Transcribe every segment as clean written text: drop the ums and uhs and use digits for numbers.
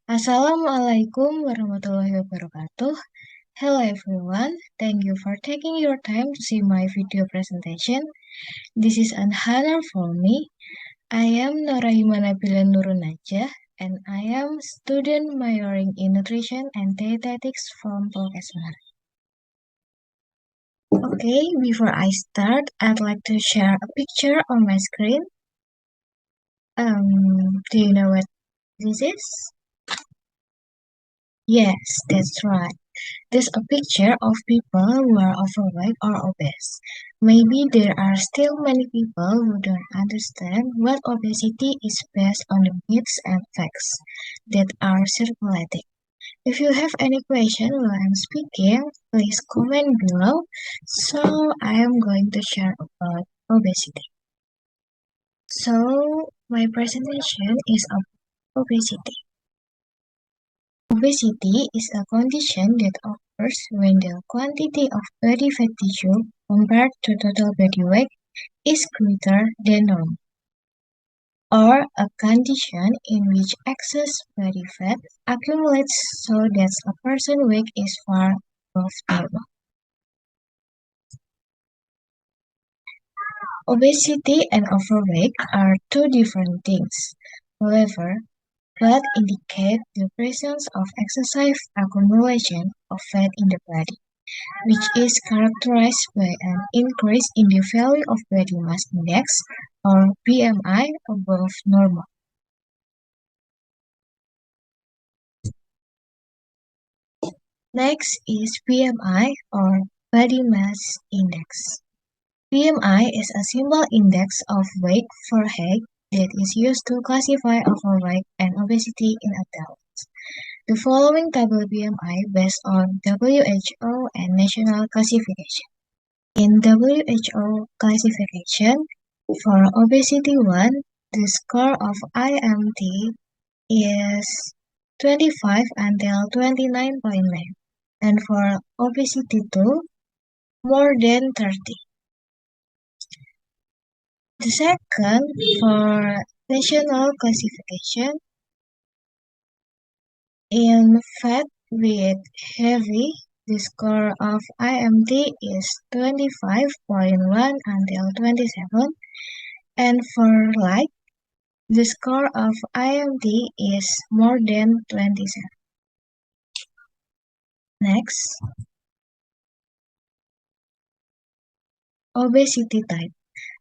Assalamualaikum warahmatullahi wabarakatuh. Hello everyone, thank you for taking your time to see my video presentation. This is an honor for me. I am Norahima Nabila Nurunnajah and I am student majoring in nutrition and dietetics from Polkesmar. Okay, before I start, I'd like to share a picture on my screen. Do you know what this is? Yes, that's right. There's a picture of people who are overweight or obese. Maybe there are still many people who don't understand what obesity is based on the myths and facts that are circulating. If you have any question while I'm speaking, please comment below. So I am going to share about obesity. So my presentation is about obesity. Obesity is a condition that occurs when the quantity of body fat tissue compared to total body weight is greater than normal, or a condition in which excess body fat accumulates so that a person's weight is far above normal. Obesity and overweight are two different things. However, both indicate the presence of excessive accumulation of fat in the body, which is characterized by an increase in the value of body mass index or BMI above normal. Next is BMI or body mass index. BMI is a simple index of weight for height that is used to classify overweight and obesity in adults. The following table BMI based on WHO and national classification. In WHO classification, for obesity 1, the score of IMT is 25 until 29.9, and for obesity 2, more than 30. The second, for national classification, in fat with heavy, the score of IMT is 25.1 until 27, and for light, the score of IMT is more than 27. Next, obesity type.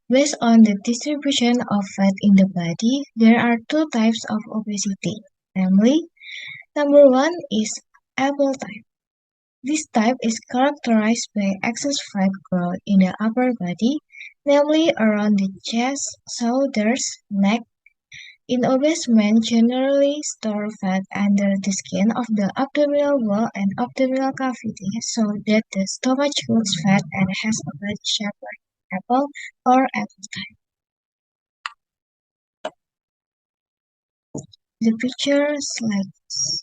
Based on the distribution of fat in the body, there are two types of obesity, namely, number 1 is apple type. This type is characterized by excess fat growth in the upper body, namely around the chest, shoulders, neck. In obese men generally store fat under the skin of the abdominal wall and abdominal cavity so that the stomach looks fat and has a body shape like apple or apple type. The picture slides.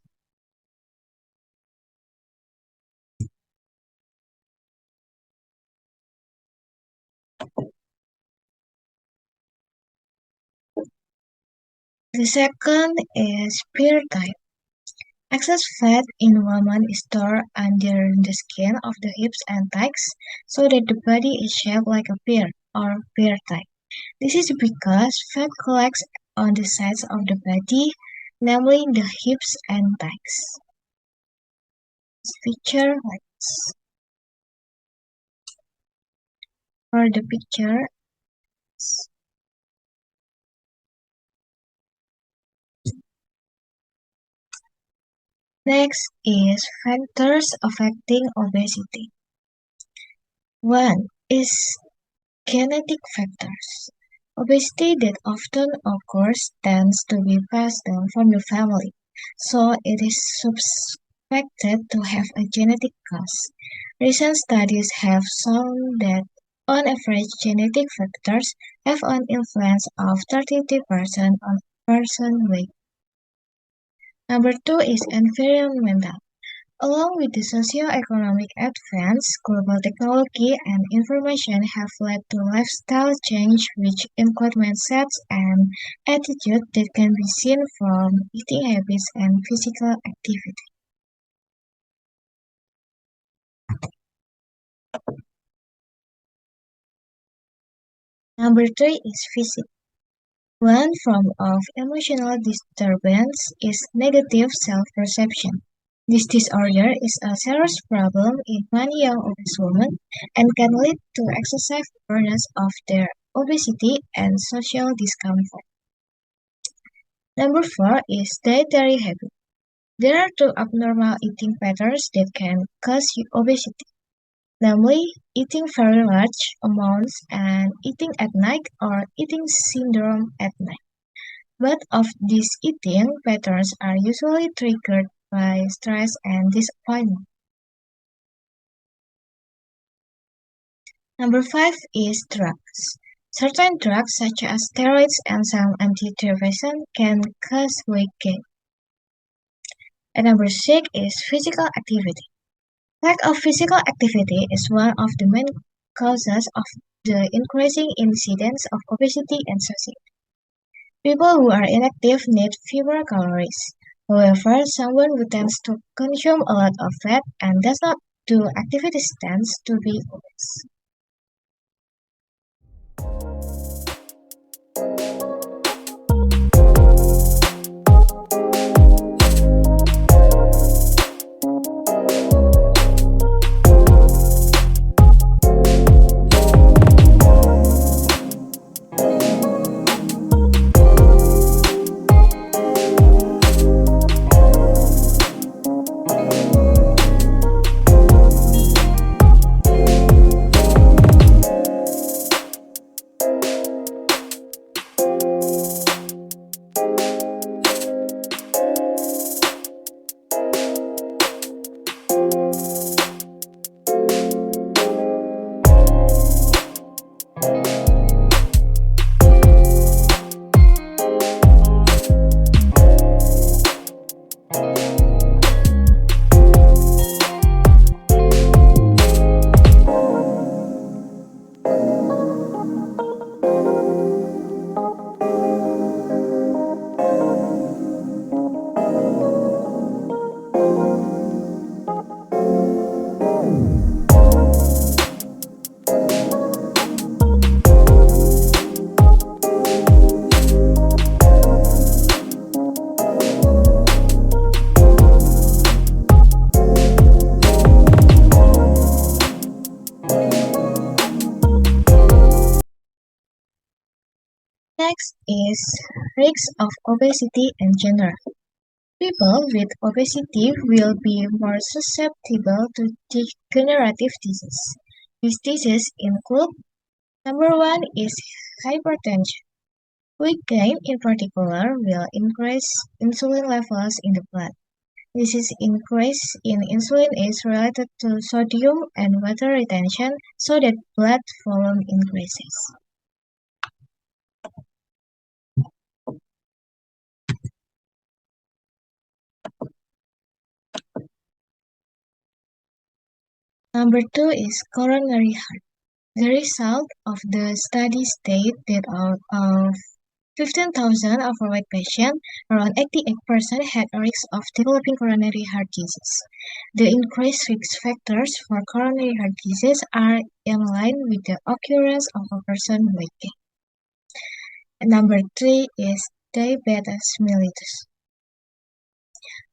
The second is pear type. Excess fat in women is stored under the skin of the hips and thighs so that the body is shaped like a pear or pear type. This is because fat collects on the sides of the body, namely the hips and thighs. This picture like this. For the picture, next is factors affecting obesity. 1 is genetic factors. Obesity that often occurs tends to be passed down from the family, so it is suspected to have a genetic cause. Recent studies have shown that on average genetic factors have an influence of 33% on person weight. Number 2 is environmental. Along with the socio-economic advance, global technology and information have led to lifestyle change which include mindsets and attitudes that can be seen from eating habits and physical activity. Number three is physics. One form of emotional disturbance is negative self-perception. This disorder is a serious problem in many young obese women and can lead to excessive awareness of their obesity and social discomfort. Number four is dietary habit. There are two abnormal eating patterns that can cause obesity, namely eating very large amounts and eating at night or eating syndrome at night. Both of these eating patterns are usually triggered by stress and disappointment. Number five is drugs. Certain drugs such as steroids and some antidepressants can cause weight gain. And number six is physical activity. Lack of physical activity is one of the main causes of the increasing incidence of obesity and society. People who are inactive need fewer calories. However, someone who tends to consume a lot of fat and does not do activities tends to be obese. Next is risks of obesity in general. People with obesity will be more susceptible to degenerative disease. These diseases include number one is hypertension. Weight gain in particular will increase insulin levels in the blood. This is increase in insulin is related to sodium and water retention so that blood volume increases. Number two is coronary heart. The result of the study state that out of 15,000 overweight patients, around 88% had a risk of developing coronary heart disease. The increased risk factors for coronary heart disease are in line with the occurrence of a person weight gain. And number three is diabetes mellitus.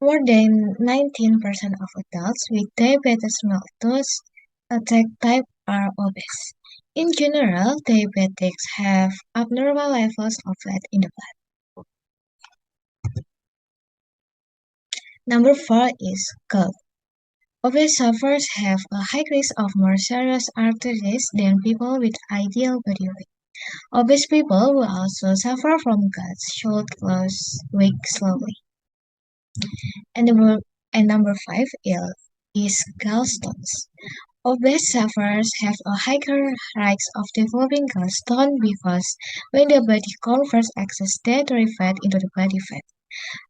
More than 19% of adults with diabetes mellitus attack type are obese. In general, diabetics have abnormal levels of fat in the blood. Number four is gout. Obese sufferers have a high risk of more serious arthritis than people with ideal body weight. Obese people who also suffer from gout should lose weight slowly. And number five is gallstones. Obese sufferers have a higher risk of developing gallstone because when the body converts excess dietary fat into the body fat,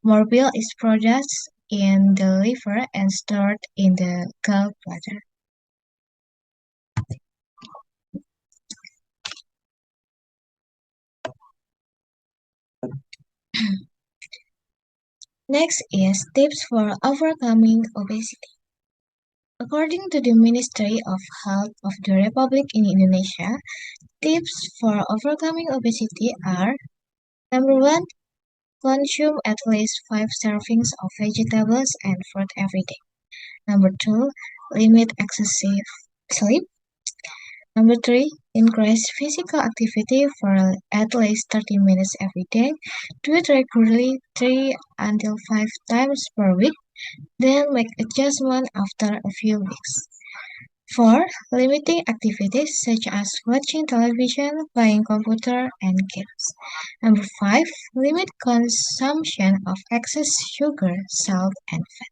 more bile is produced in the liver and stored in the gallbladder. Next is tips for overcoming obesity. According to the Ministry of Health of the Republic in Indonesia, tips for overcoming obesity are: number one, consume at least 5 servings of vegetables and fruit every day. Number two, limit excessive sleep. Number three, increase physical activity for at least 30 minutes every day. Do it regularly 3 until 5 times per week, then make adjustment after a few weeks. 4. Limiting activities such as watching television, playing computer, and games. Number 5. Limit consumption of excess sugar, salt, and fat.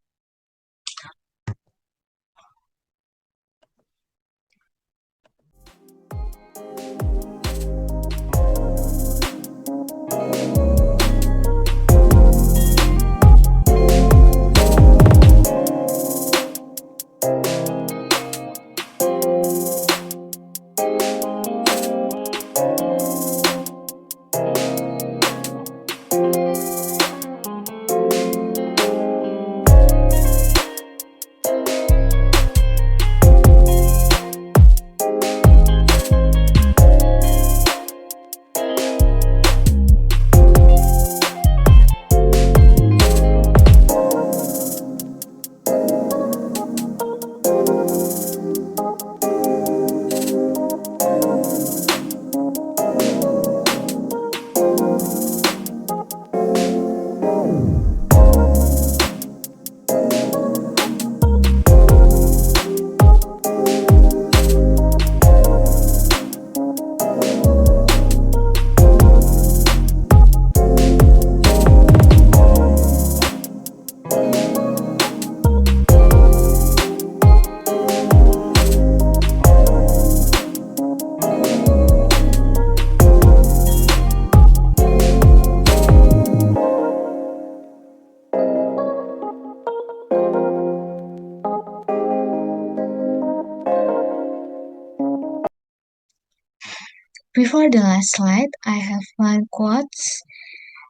Before the last slide, I have one quote.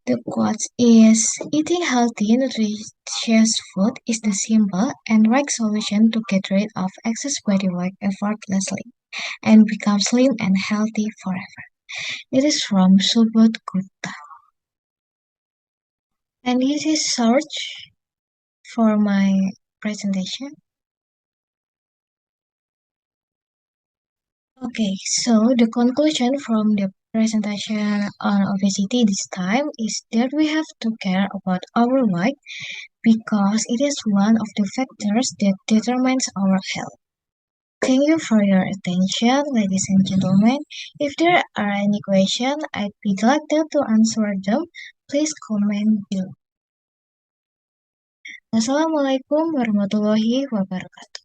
The quote is: eating healthy, nutritious food is the simple and right solution to get rid of excess body weight effortlessly and become slim and healthy forever. It is from Subodh Gupta. And this is search for my presentation. Okay, so the conclusion from the presentation on obesity this time is that we have to care about our weight because it is one of the factors that determines our health. Thank you for your attention, ladies and gentlemen. If there are any questions, I'd be glad to answer them. Please comment below. Wassalamualaikum warahmatullahi wabarakatuh.